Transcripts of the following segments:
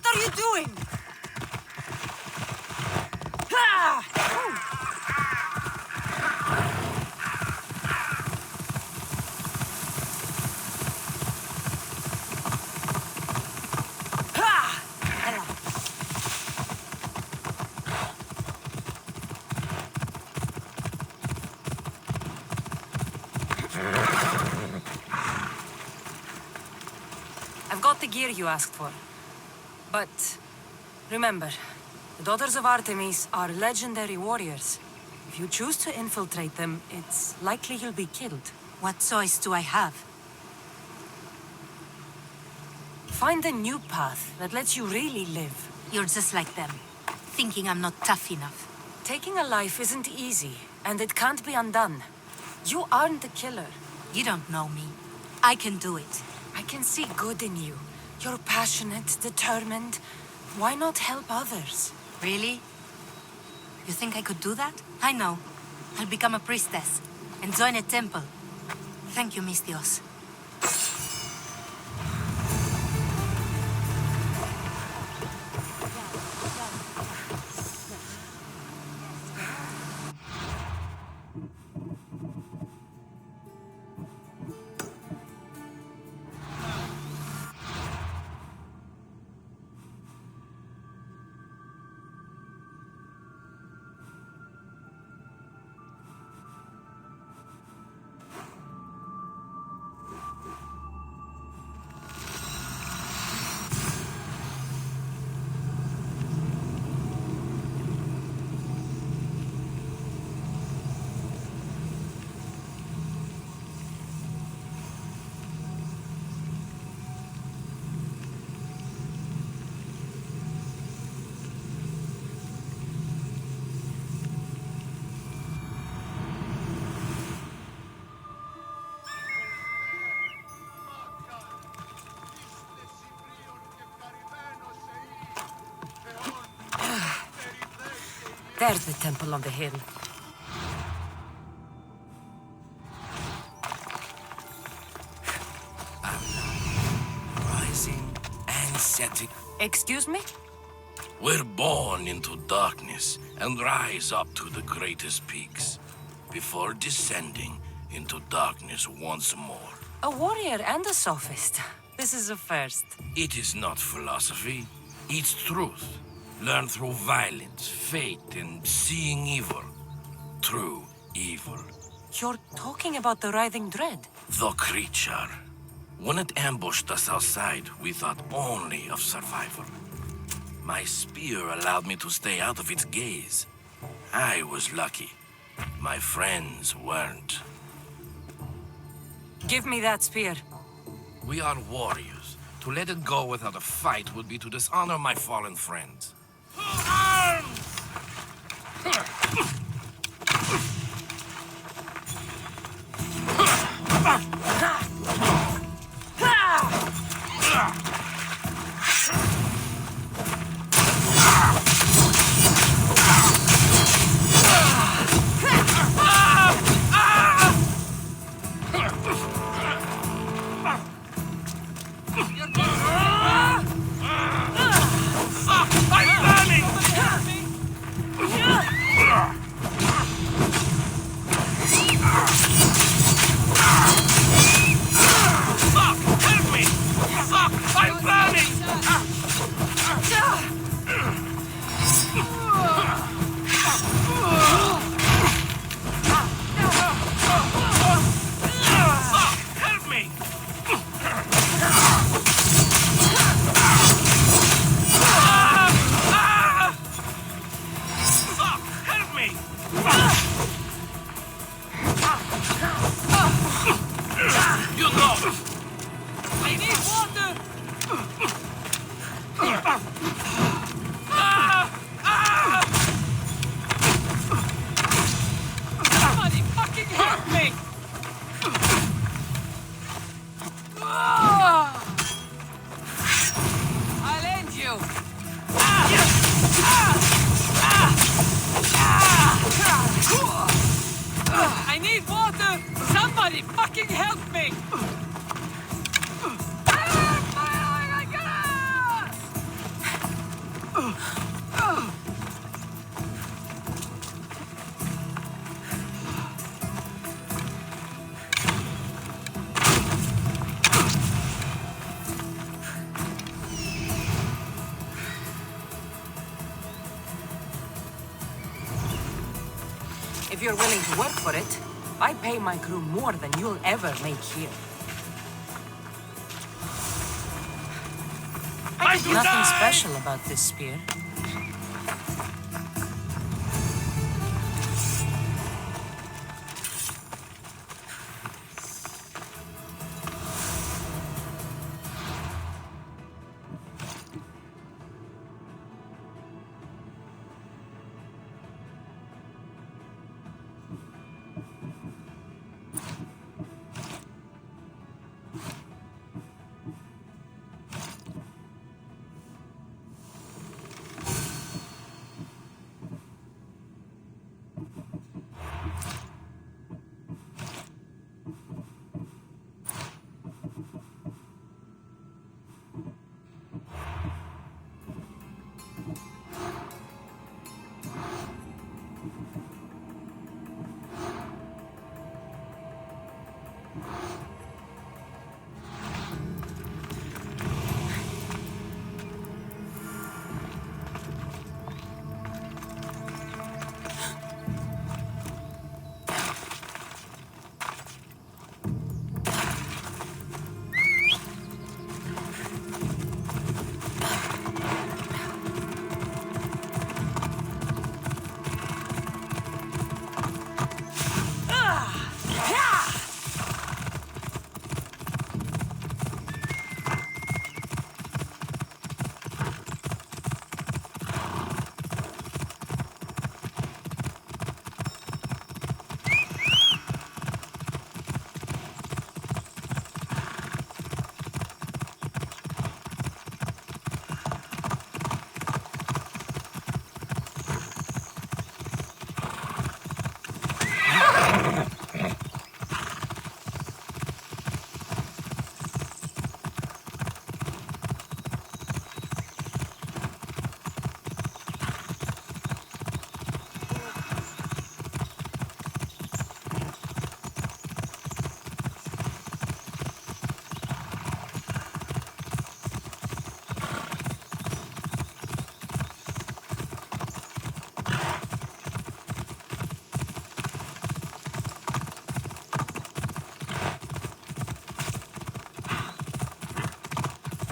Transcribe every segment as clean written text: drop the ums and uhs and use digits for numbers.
What are you doing? Ah! I've got the gear you asked for. But remember, the Daughters of Artemis are legendary warriors. If you choose to infiltrate them, it's likely you'll be killed. What choice do I have? Find a new path that lets you really live. You're just like them, thinking I'm not tough enough. Taking a life isn't easy, and it can't be undone. You aren't the killer. You don't know me. I can do it. I can see good in you. You're passionate, determined. Why not help others? Really? You think I could do that? I know. I'll become a priestess and join a temple. Thank you, Mistios. There's the temple on the hill. Rising and setting. Excuse me? We're born into darkness and rise up to the greatest peaks before descending into darkness once more. A warrior and a sophist. This is a first. It is not philosophy, it's truth. Learned through violence, fate, and seeing evil. True evil. You're talking about the writhing dread. The creature. When it ambushed us outside, we thought only of survival. My spear allowed me to stay out of its gaze. I was lucky. My friends weren't. Give me that spear. We are warriors. To let it go without a fight would be to dishonor my fallen friends. I need water! Somebody fucking help me! If you're willing to work for it, I pay my crew more than you'll ever make here. Nothing special about this spear.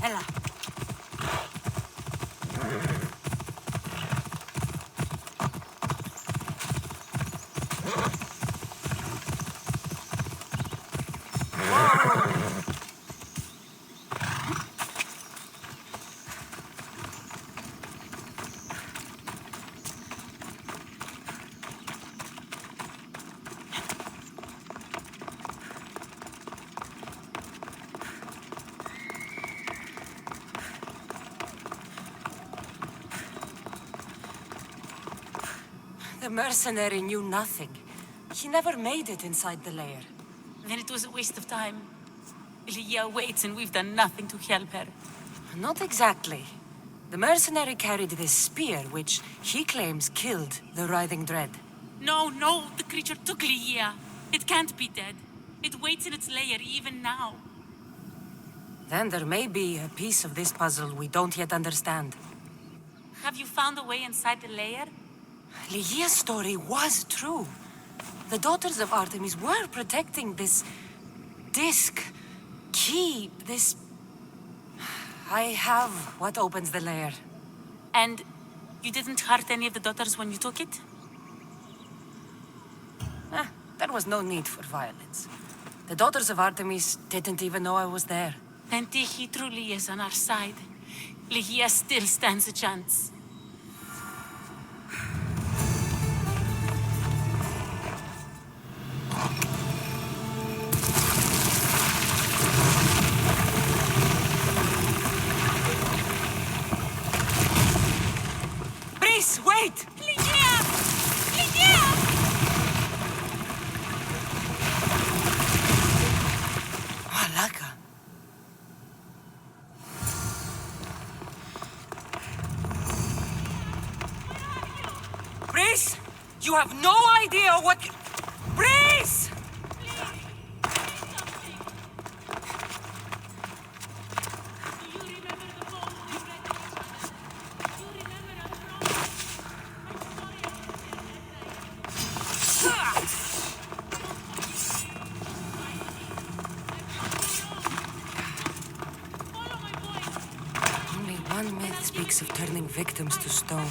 Ella. The mercenary knew nothing. He never made it inside the lair. Then it was a waste of time. Lygia waits and we've done nothing to help her. Not exactly. The mercenary carried this spear, which he claims killed the writhing dread. No, the creature took Lygia. It can't be dead. It waits in its lair even now. Then there may be a piece of this puzzle we don't yet understand. Have you found a way inside the lair? Lygia's story was true. The daughters of Artemis were protecting this disc, key, this... I have what opens the lair. And you didn't hurt any of the daughters when you took it? There was no need for violence. The daughters of Artemis didn't even know I was there. Then Tyche truly is on our side. Lygia still stands a chance. Wait! Lygia! Lygia! Malaka. Breeze! You have no idea what... Breeze! of turning victims to stone.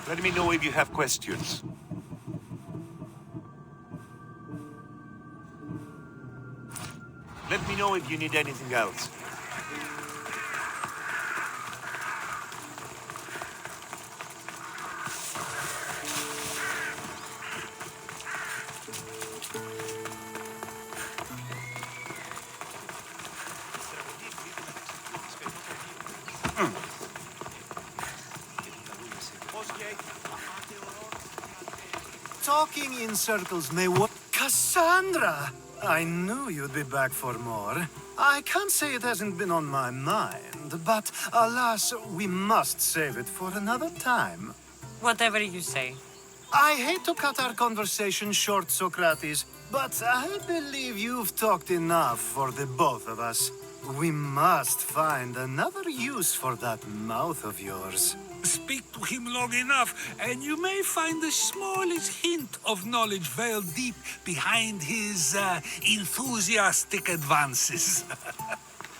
Let me know if you have questions. Let me know if you need anything else. Talking in circles may work. Cassandra! I knew you'd be back for more. I can't say it hasn't been on my mind, but alas, we must save it for another time. Whatever you say. I hate to cut our conversation short, Socrates, but I believe you've talked enough for the both of us. We must find another use for that mouth of yours. Speak to him long enough, and you may find the smallest hint of knowledge veiled deep behind his enthusiastic advances.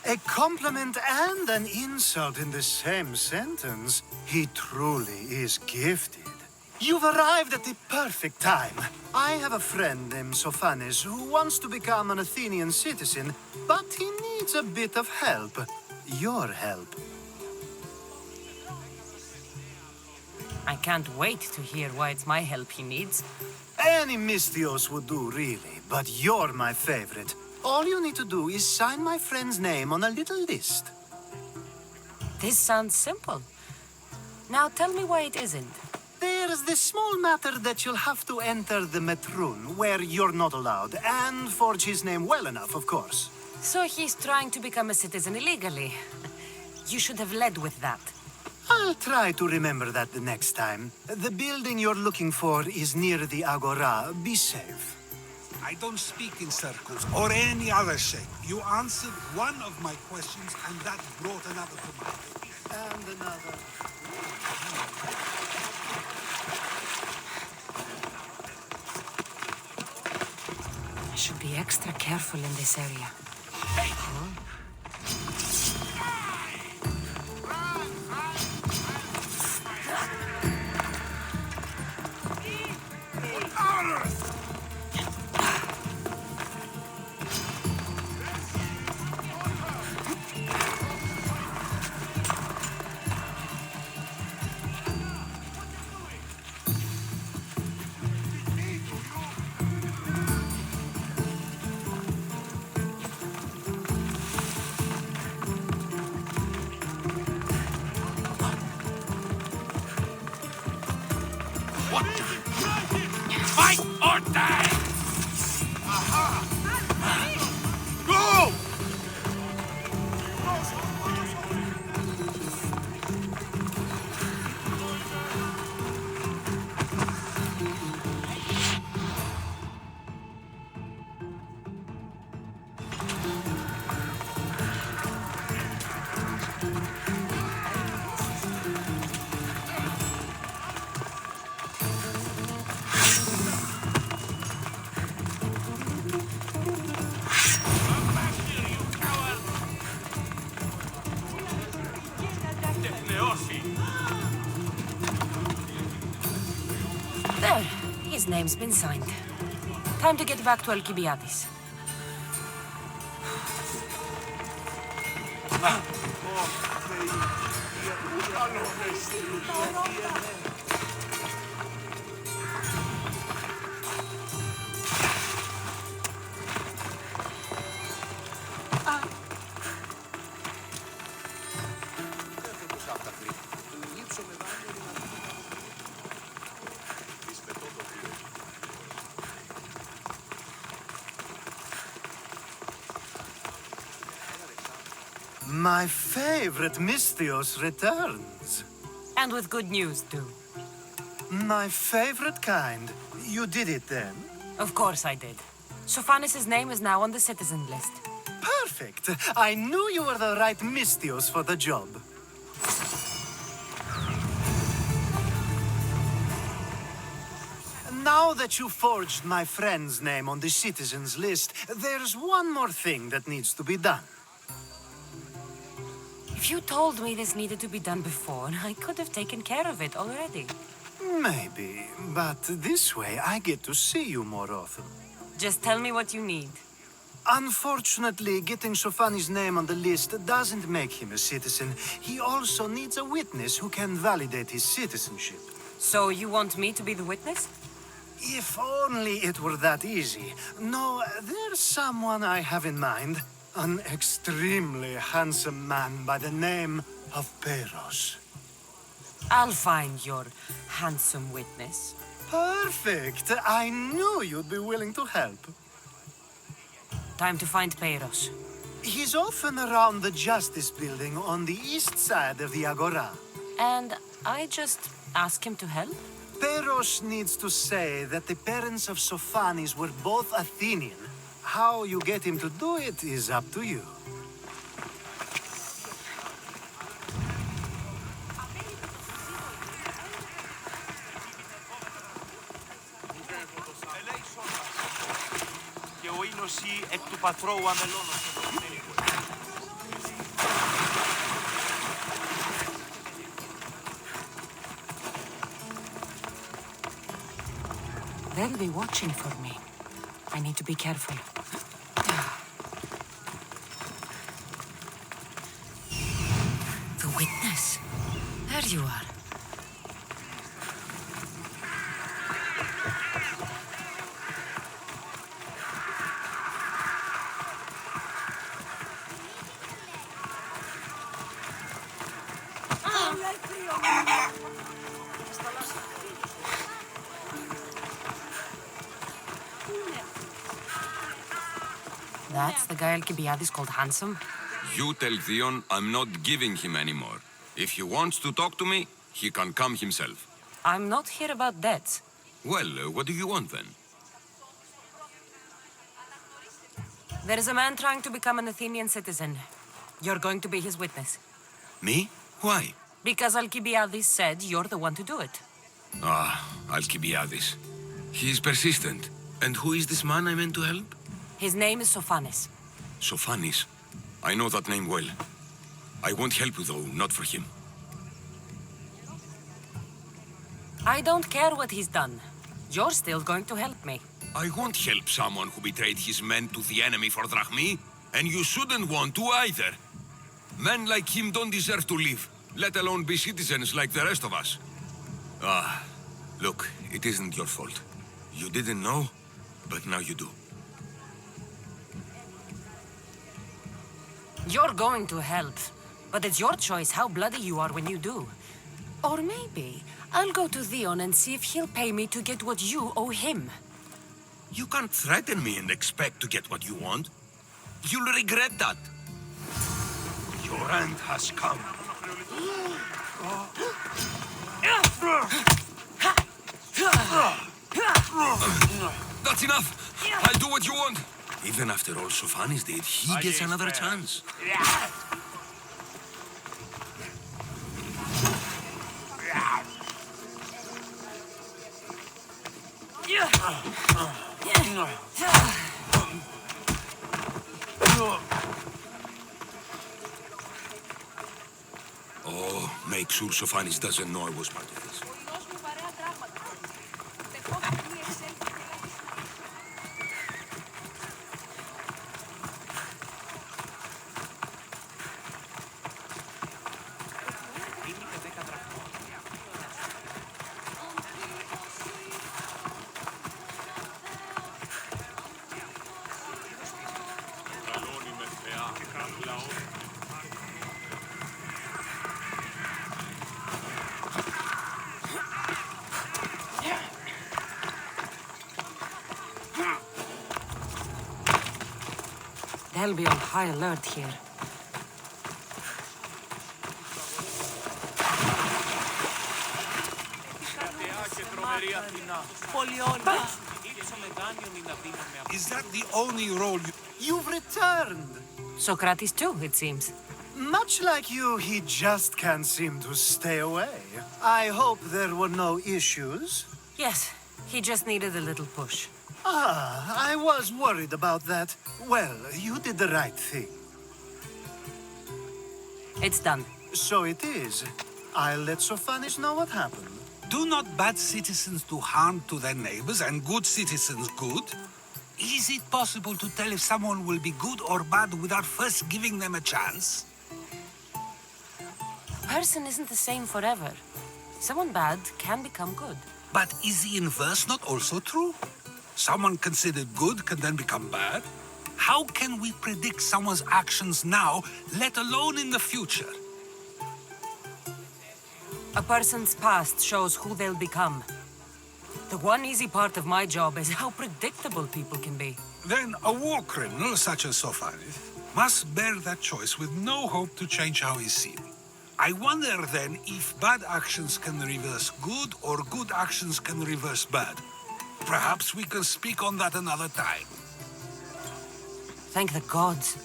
A compliment and an insult in the same sentence. He truly is gifted. You've arrived at the perfect time. I have a friend named Sophanes who wants to become an Athenian citizen, but he needs a bit of help. Your help. I can't wait to hear why it's my help he needs. Any Mystios would do, really, but you're my favorite. All you need to do is sign my friend's name on a little list. This sounds simple. Now tell me why it isn't. There's the small matter that you'll have to enter the Metroon, where you're not allowed, and forge his name well enough, of course. So he's trying to become a citizen illegally. You should have led with that. I'll try to remember that the next time. The building you're looking for is near the Agora. Be safe. I don't speak in circles or any other shape. You answered one of my questions, and that brought another to mind. And another. I should be extra careful in this area. Fight or die! Go! There. His name's been signed. Time to get back to Alcibiades. My favorite Mystios returns. And with good news, too. My favorite kind. You did it then? Of course I did. Sophanis' name is now on the citizen list. Perfect. I knew you were the right Mystios for the job. Now that you forged my friend's name on the citizens list, there's one more thing that needs to be done. If you told me this needed to be done before, I could have taken care of it already. Maybe, but this way I get to see you more often. Just tell me what you need. Unfortunately, getting Sophanis' name on the list doesn't make him a citizen. He also needs a witness who can validate his citizenship. So you want me to be the witness? If only it were that easy. No, there's someone I have in mind. An extremely handsome man by the name of Peros. I'll find your handsome witness. Perfect. I knew you'd be willing to help. Time to find Peros. He's often around the Justice Building on the east side of the Agora. And I just ask him to help? Peros needs to say that the parents of Sophanis were both Athenian. How you get him to do it is up to you. Και ο ίνωση εκ του πατρώου αμελώνος. They'll be watching for me. I need to be careful. The witness. There you are. That's the guy Alcibiades called handsome? You tell Thien I'm not giving him anymore. If he wants to talk to me, he can come himself. I'm not here about debts. Well, what do you want then? There is a man trying to become an Athenian citizen. You're going to be his witness. Me? Why? Because Alcibiades said you're the one to do it. Ah, Alcibiades. He's persistent. And who is this man I meant to help? His name is Sophanis. Sophanis. I know that name well. I won't help you though, not for him. I don't care what he's done. You're still going to help me. I won't help someone who betrayed his men to the enemy for drachmi, and you shouldn't want to either. Men like him don't deserve to live, let alone be citizens like the rest of us. Ah, look, it isn't your fault. You didn't know, but now you do. You're going to help, but it's your choice how bloody you are when you do. Or maybe I'll go to Thien and see if he'll pay me to get what you owe him. You can't threaten me and expect to get what you want. You'll regret that. Your end has come. That's enough. I'll do what you want. Even after all Sophanis did, he gets another chance. Oh, make sure Sophanis doesn't know I was part of this. They'll be on high alert here. Is that the only role you... You've returned. Socrates too, it seems. Much like you, he just can't seem to stay away. I hope there were no issues. Yes, he just needed a little push. I was worried about that. Well, you did the right thing. It's done. So it is. I'll let Sophanis know what happened. Do not bad citizens do harm to their neighbors and good citizens good? Is it possible to tell if someone will be good or bad without first giving them a chance? A person isn't the same forever. Someone bad can become good. But is the inverse not also true? Someone considered good can then become bad? How can we predict someone's actions now, let alone in the future? A person's past shows who they'll become. The one easy part of my job is how predictable people can be. Then a war criminal such as Sophanis must bear that choice with no hope to change how he's seen. I wonder then if bad actions can reverse good or good actions can reverse bad. Perhaps we can speak on that another time. Thank the gods.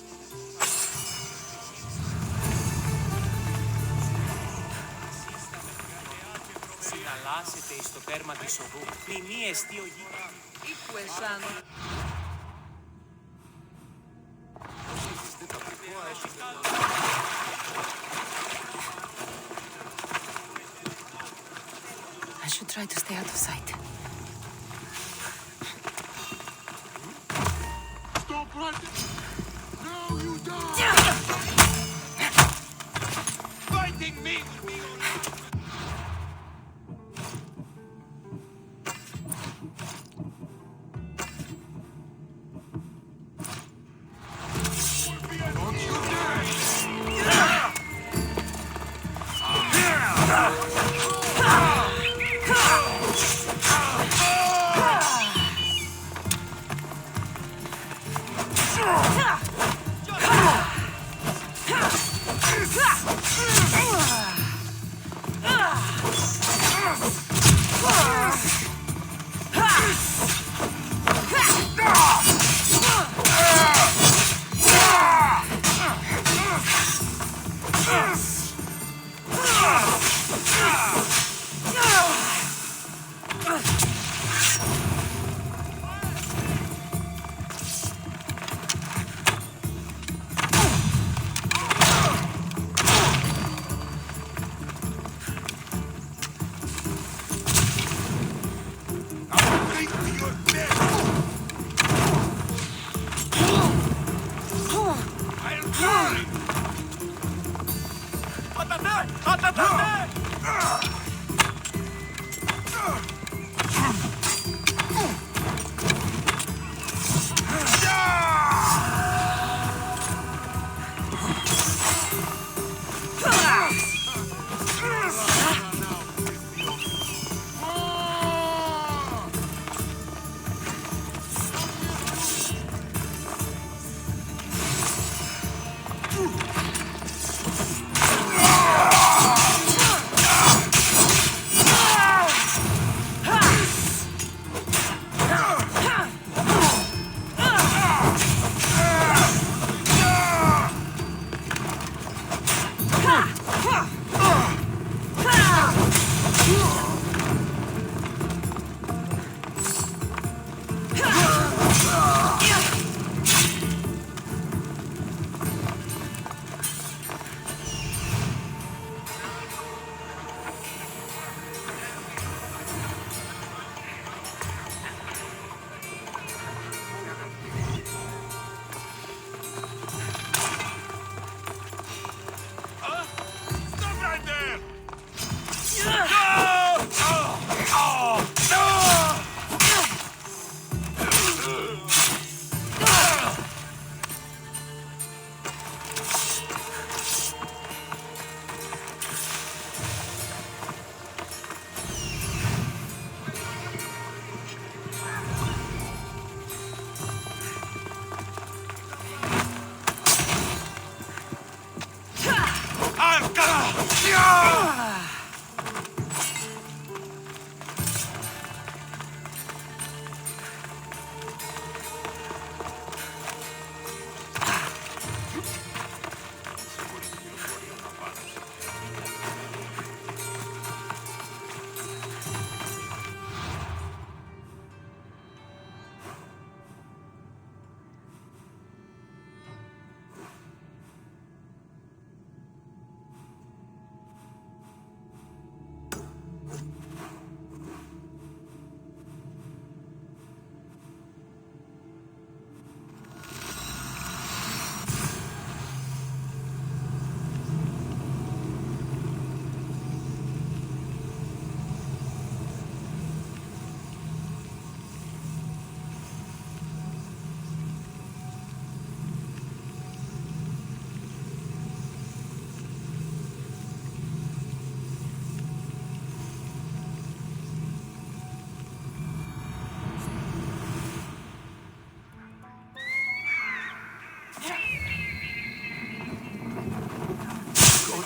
Συναλλάσσεται εις το τέρμα της οδού. Πληνή εστί ο γη. I should try to stay out of sight. Stop running! Now you die! Fighting me will be on.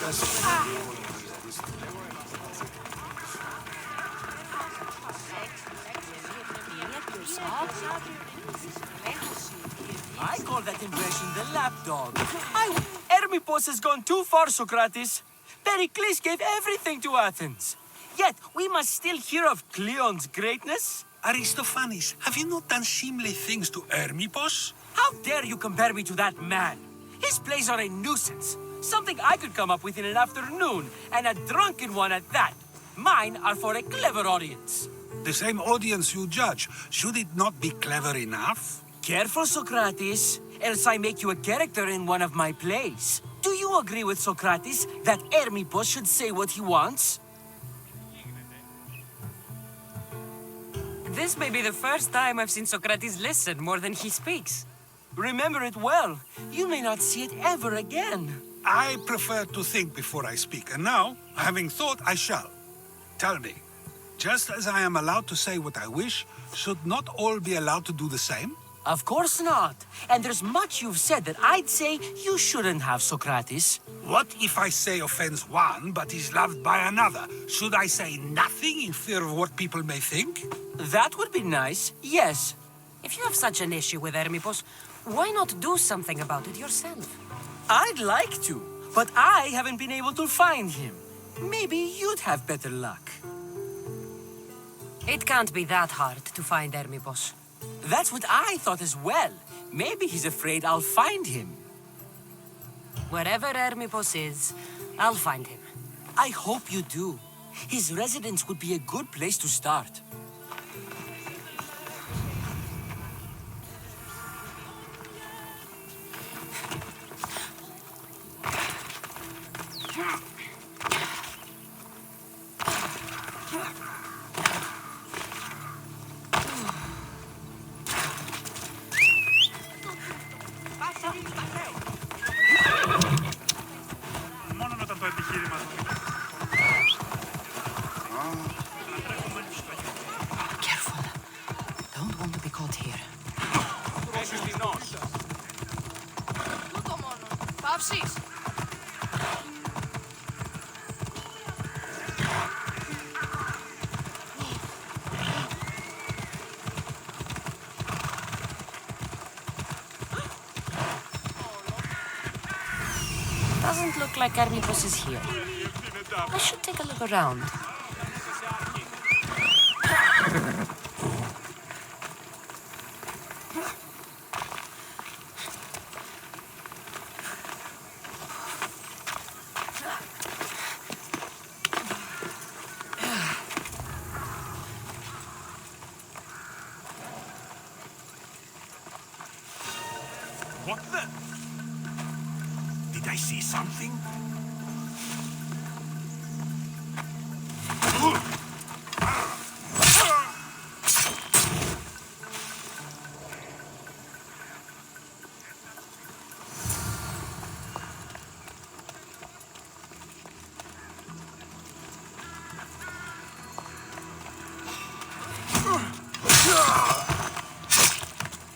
I call that impression the lapdog. Hermippos has gone too far, Socrates. Pericles gave everything to Athens. Yet we must still hear of Cleon's greatness. Aristophanes, have you not done seemly things to Hermippos? How dare you compare me to that man? His plays are a nuisance. Something I could come up with in an afternoon, and a drunken one at that. Mine are for a clever audience. The same audience you judge. Should it not be clever enough? Careful, Socrates, else I make you a character in one of my plays. Do you agree with Socrates that Hermippos should say what he wants? This may be the first time I've seen Socrates listen more than he speaks. Remember it well. You may not see it ever again. I prefer to think before I speak, and now, having thought, I shall. Tell me, just as I am allowed to say what I wish, should not all be allowed to do the same? Of course not. And there's much you've said that I'd say you shouldn't have, Socrates. What if I say offends one, but is loved by another? Should I say nothing in fear of what people may think? That would be nice, yes. If you have such an issue with Hermippos, why not do something about it yourself? I'd like to, but I haven't been able to find him. Maybe you'd have better luck. It can't be that hard to find Hermippos. That's what I thought as well. Maybe he's afraid I'll find him. Wherever Hermippos is, I'll find him. I hope you do. His residence would be a good place to start. Careful. Don't want to be caught here. Doesn't look like Hermippos is here. I should take a look around. What the? Did I see something?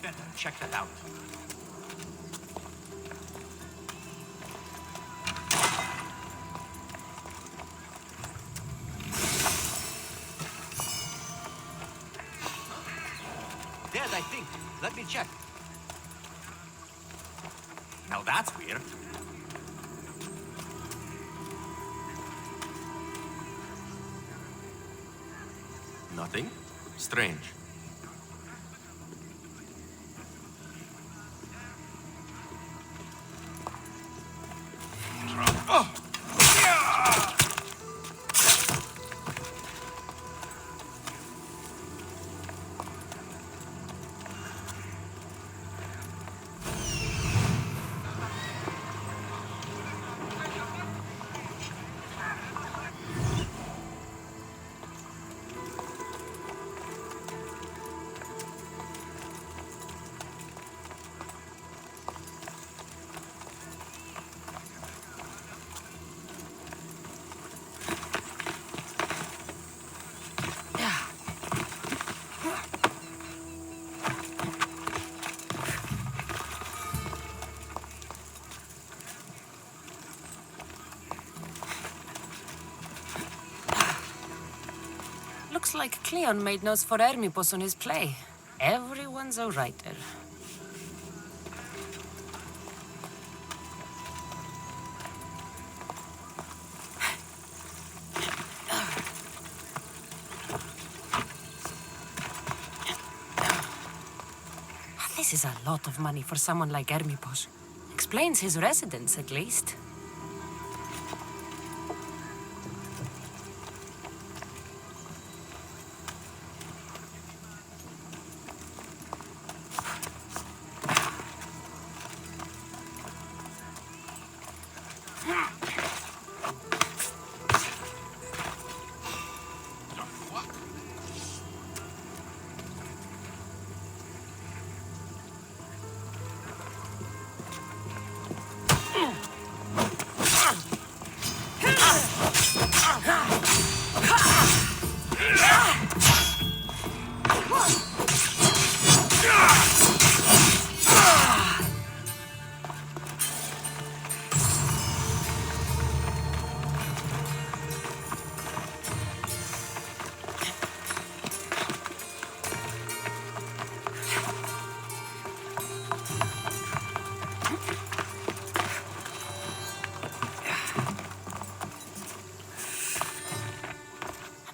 Better check that out. Dead, I think. Let me check. Now that's weird. Nothing? Strange. Looks like Cleon made notes for Hermipos on his play. Everyone's a writer. This is a lot of money for someone like Hermipos. Explains his residence, at least.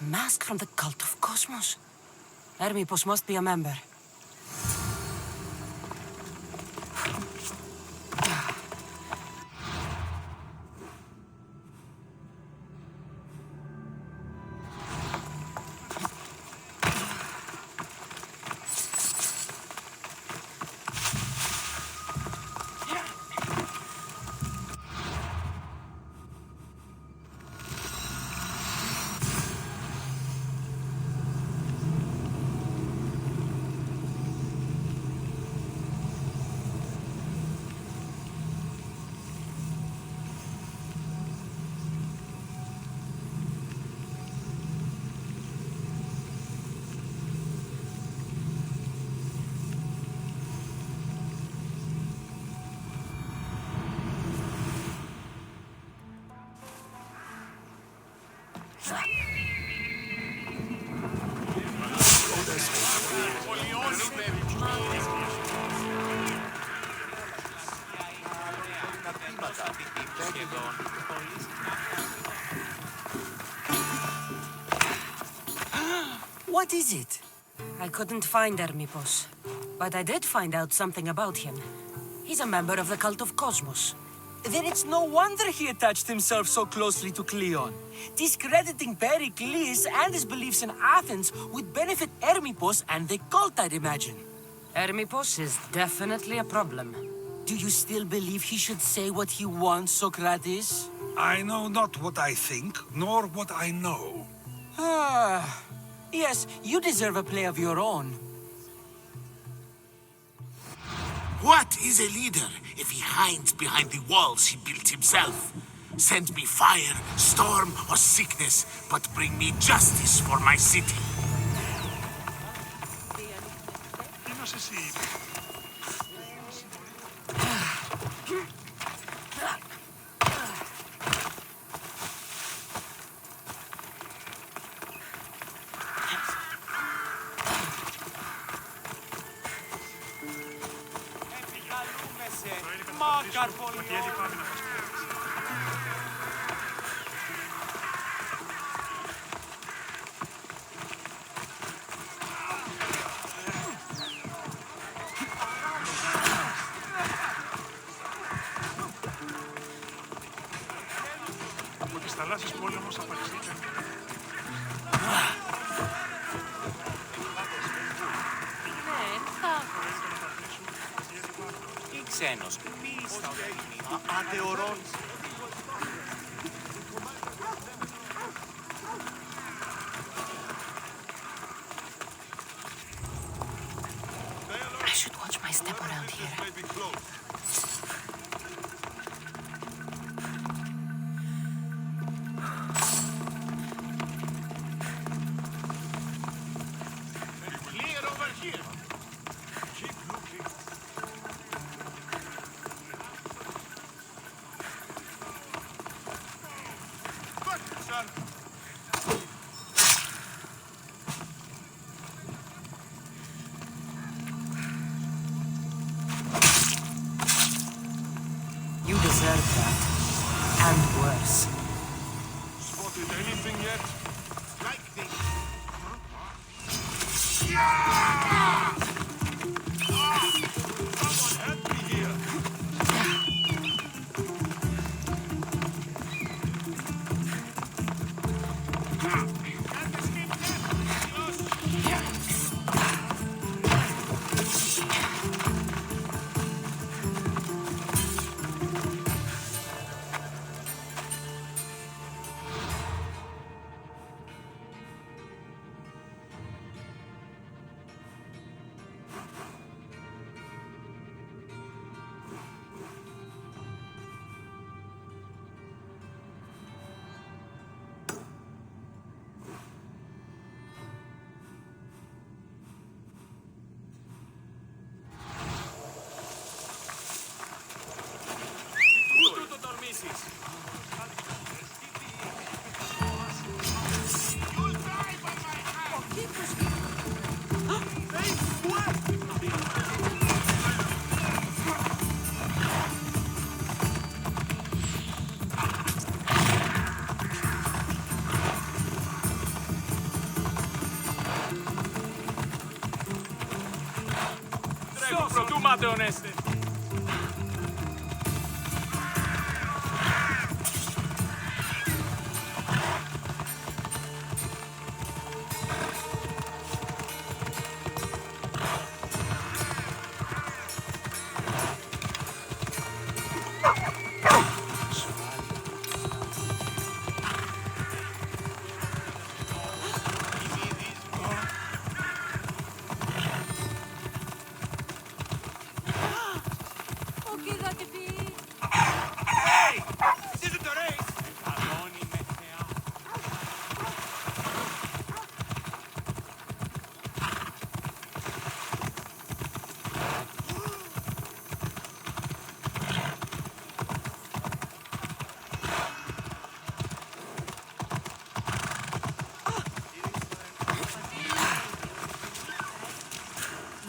Mask from the cult of Cosmos. Hermipos must be a member. What is it? I couldn't find Hermipos, but I did find out something about him. He's a member of the cult of Cosmos. Then it's no wonder he attached himself so closely to Cleon. Discrediting Pericles and his beliefs in Athens would benefit Hermipos and the cult, I'd imagine. Hermipos is definitely a problem. Do you still believe he should say what he wants, Socrates? I know not what I think, nor what I know. Ah, yes, you deserve a play of your own. What is a leader if he hides behind the walls he built himself? Send me fire, storm, or sickness, but bring me justice for my city. I should watch my step around here. You deserve that. And worse. Spotted anything yet? Lightning. Someone help me here. Produmate oneste.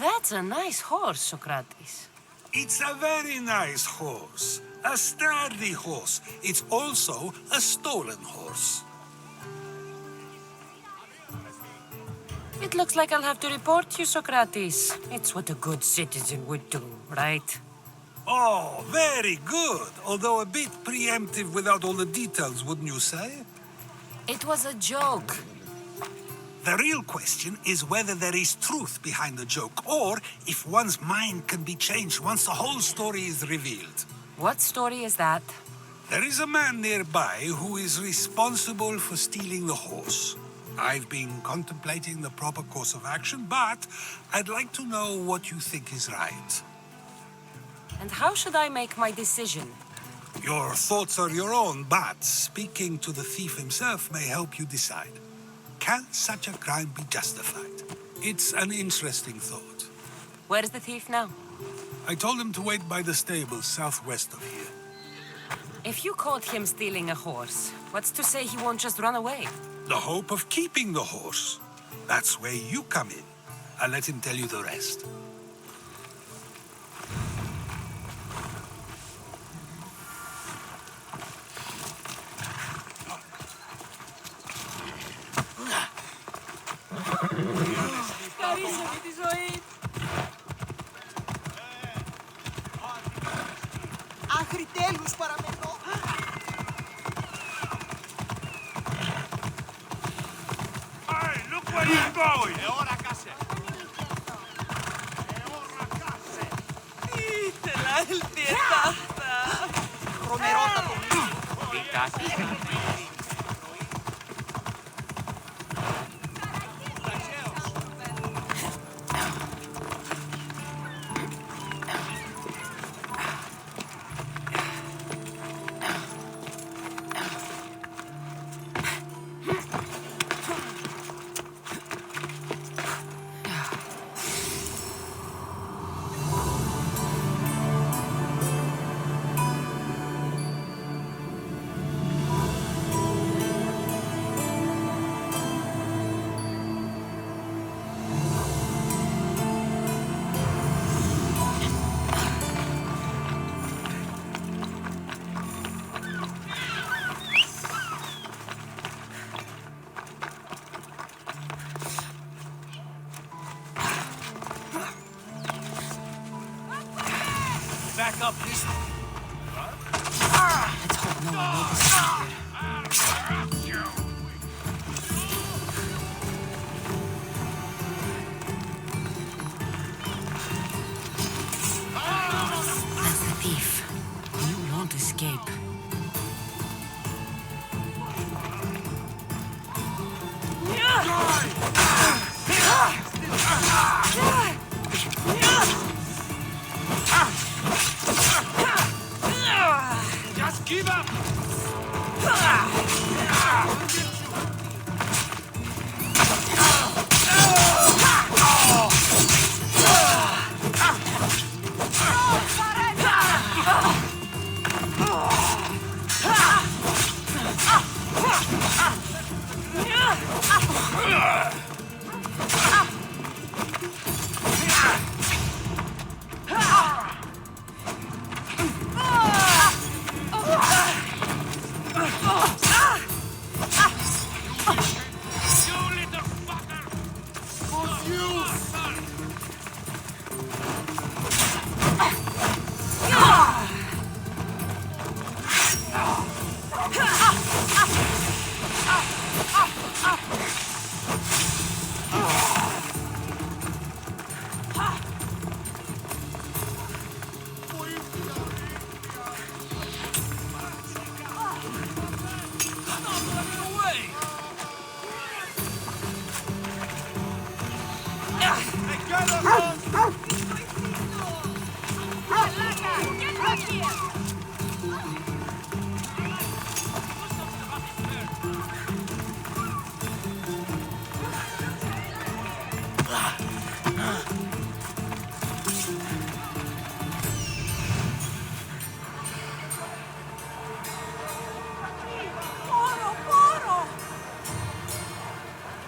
That's a nice horse, Socrates. It's a very nice horse. A sturdy horse. It's also a stolen horse. It looks like I'll have to report you, Socrates. It's what a good citizen would do, right? Oh, very good. Although a bit preemptive without all the details, wouldn't you say? It was a joke. The real question is whether there is truth behind the joke, or if one's mind can be changed once the whole story is revealed. What story is that? There is a man nearby who is responsible for stealing the horse. I've been contemplating the proper course of action, but I'd like to know what you think is right. And how should I make my decision? Your thoughts are your own, but speaking to the thief himself may help you decide. Can such a crime be justified? It's an interesting thought. Where is the thief now? I told him to wait by the stables southwest of here. If you caught him stealing a horse, what's to say he won't just run away? The hope of keeping the horse. That's where you come in. I'll let him tell you the rest. Άχρη τέλους παραμένω. Hey, look where you're going! Ahora case. Ήθελα ελπιετάστα. Τρομερότατο. Τι κάνεις? pick up this. Let's hope no one notices here. That's the thief. You won't escape. Just give up!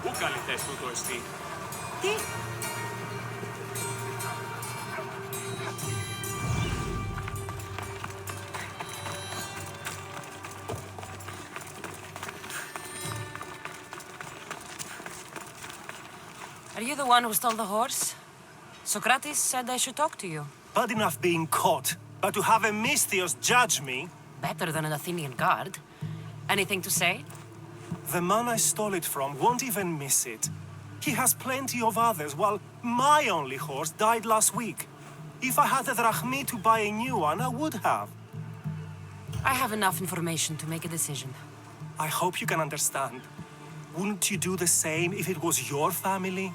Πού καλυτές τούτο εστί? Τι? Are you the one who stole the horse? Socrates said I should talk to you. Bad enough being caught, but to have a Misthios judge me? Better than an Athenian guard. Anything to say? The man I stole it from won't even miss it. He has plenty of others, while my only horse died last week. If I had the drachmi to buy a new one, I would have. I have enough information to make a decision. I hope you can understand. Wouldn't you do the same if it was your family?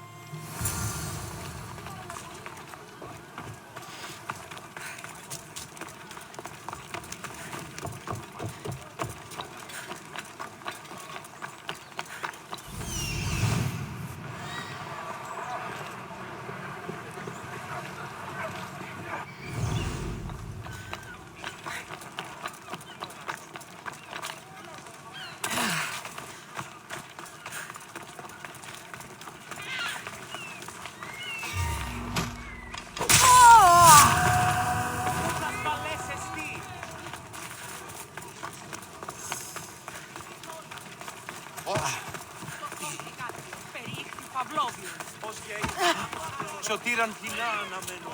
Σωτήραν τεινά αναμένω.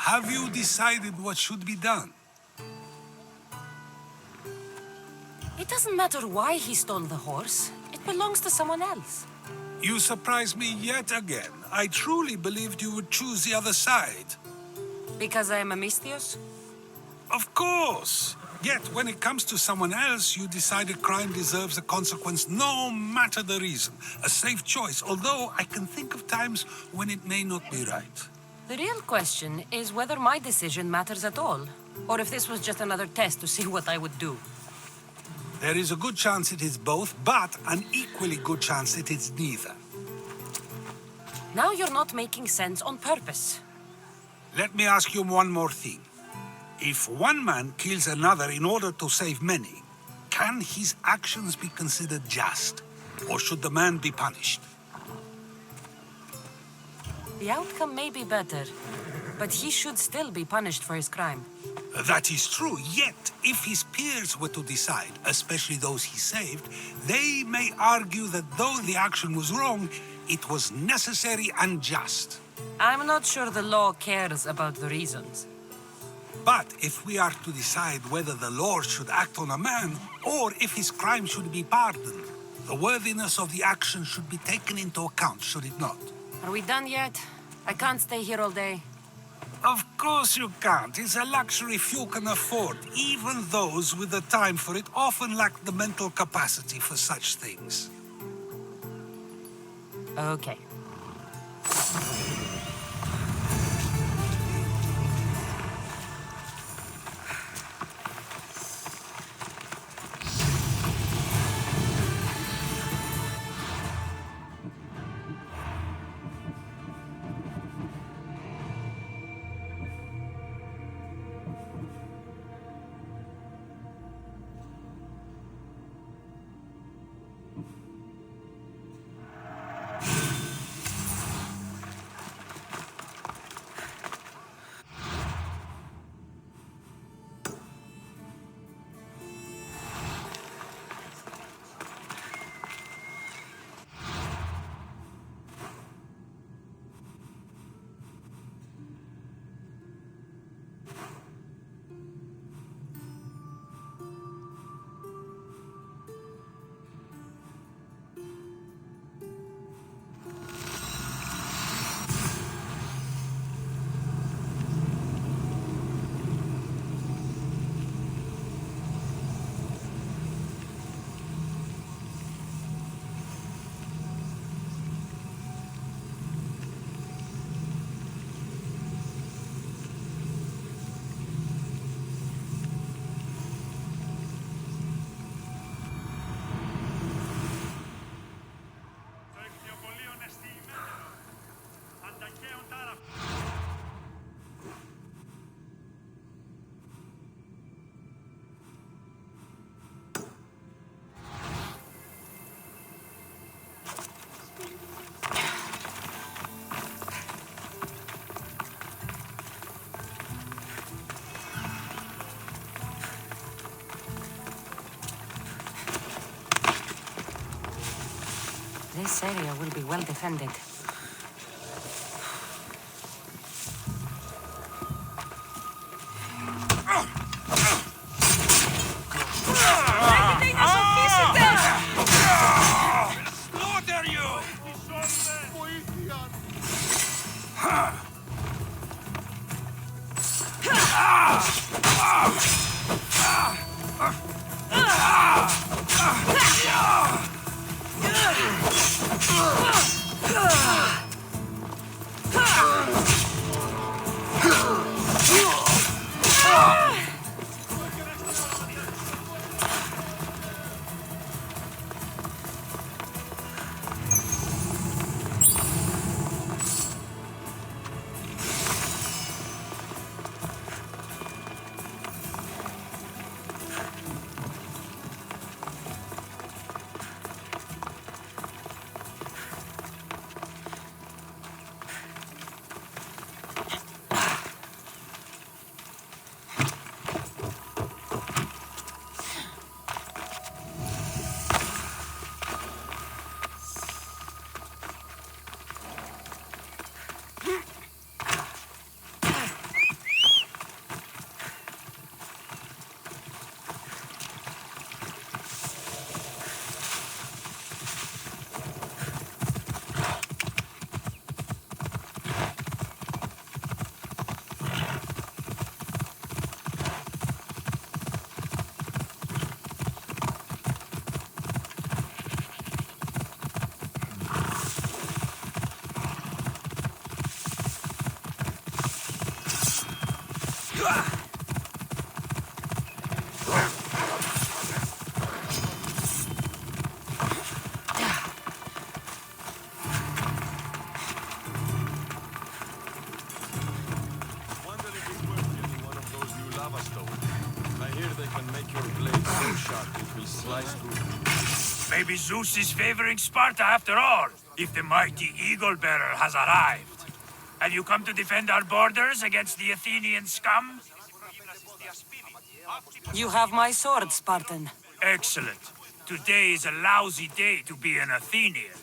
Have you decided what should be done? It doesn't matter why he stole the horse. It belongs to someone else. You surprise me yet again. I truly believed you would choose the other side. Because I am a Misthios? Of course. Yet, when it comes to someone else, you decide a crime deserves a consequence no matter the reason. A safe choice, although I can think of times when it may not be right. The real question is whether my decision matters at all, or if this was just another test to see what I would do. There is a good chance it is both, but an equally good chance it is neither. Now you're not making sense on purpose. Let me ask you one more thing. If one man kills another in order to save many, can his actions be considered just? Or should the man be punished? The outcome may be better, But he should still be punished for his crime. That is true, yet if his peers were to decide, especially those he saved, they may argue that though the action was wrong, it was necessary and just. I'm not sure the law cares about the reasons. But if we are to decide whether the Lord should act on a man, or if his crime should be pardoned, the worthiness of the action should be taken into account, should it not? Are we done yet? I can't stay here all day. Of course you can't. It's a luxury few can afford. Even those with the time for it often lack the mental capacity for such things. Okay. This area will be well defended. Slaughter you! Maybe Zeus is favoring Sparta after all, if the mighty eagle bearer has arrived. Have you come to defend our borders against the Athenian scum? You have my sword, Spartan. Excellent. Today is a lousy day to be an Athenian.